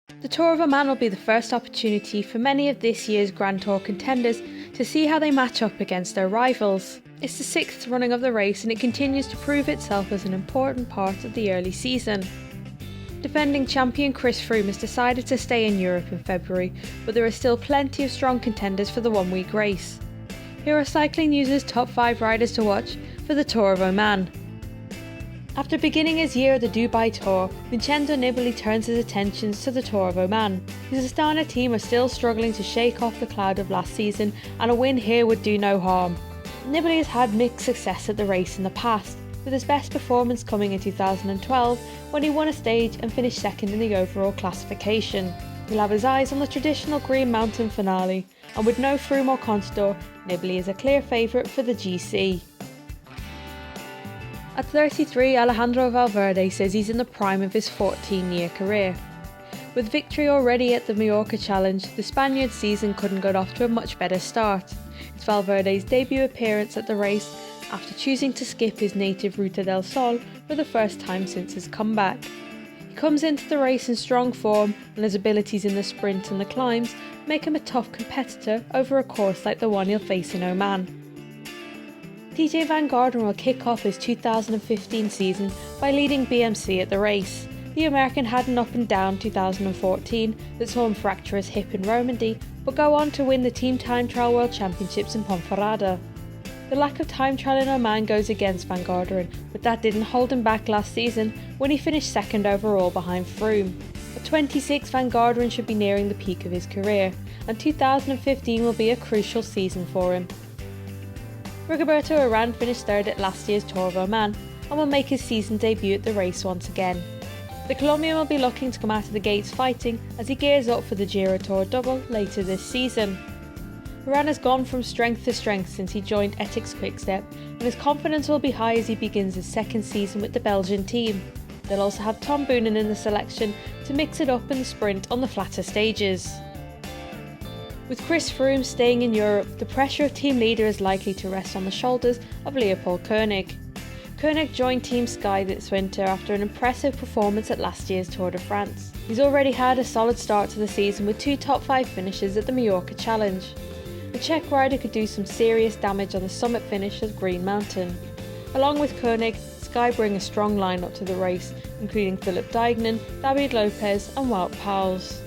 The Tour of Oman will be the first opportunity for many of this year's Grand Tour contenders to see how they match up against their rivals. It's the sixth running of the race and it continues to prove itself as an important part of the early season. Defending champion Chris Froome has decided to stay in Europe in February, but there are still plenty of strong contenders for the one-week race. Here are Cycling News' top 5 riders to watch for the Tour of Oman. After beginning his year at the Dubai Tour, Vincenzo Nibali turns his attentions to the Tour of Oman. His Astana team are still struggling to shake off the cloud of last season, and a win here would do no harm. Nibali has had mixed success at the race in the past, with his best performance coming in 2012 when he won a stage and finished second in the overall classification. He'll have his eyes on the traditional Green Mountain finale, and with no Froome or Contador, Nibali is a clear favourite for the GC. At 33, Alejandro Valverde says he's in the prime of his 14-year career. With victory already at the Mallorca Challenge, the Spaniard's season couldn't get off to a much better start. It's Valverde's debut appearance at the race after choosing to skip his native Ruta del Sol for the first time since his comeback. He comes into the race in strong form, and his abilities in the sprint and the climbs make him a tough competitor over a course like the one he'll face in Oman. TJ Van Garderen will kick off his 2015 season by leading BMC at the race. The American had an up-and-down 2014 that saw him fracture his hip in Romandy, but go on to win the Team Time Trial World Championships in Ponferrada. The lack of time trial in Oman goes against Van Garderen, but that didn't hold him back last season when he finished second overall behind Froome. At 26, Van Garderen should be nearing the peak of his career, and 2015 will be a crucial season for him. Rigoberto Urán finished third at last year's Tour of Oman and will make his season debut at the race once again. The Colombian will be looking to come out of the gates fighting as he gears up for the Giro Tour double later this season. Urán has gone from strength to strength since he joined etixx-quickstep, and his confidence will be high as he begins his second season with the Belgian team. They'll also have Tom Boonen in the selection to mix it up in the sprint on the flatter stages. With Chris Froome staying in Europe, the pressure of team leader is likely to rest on the shoulders of Leopold Koenig. Koenig joined Team Sky this winter after an impressive performance at last year's Tour de France. He's already had a solid start to the season with 2 top 5 finishes at the Mallorca Challenge. The Czech rider could do some serious damage on the summit finish of Green Mountain. Along with Koenig, Sky bring a strong lineup to the race, including Philip Dijkenen, David Lopez and Wout Poels.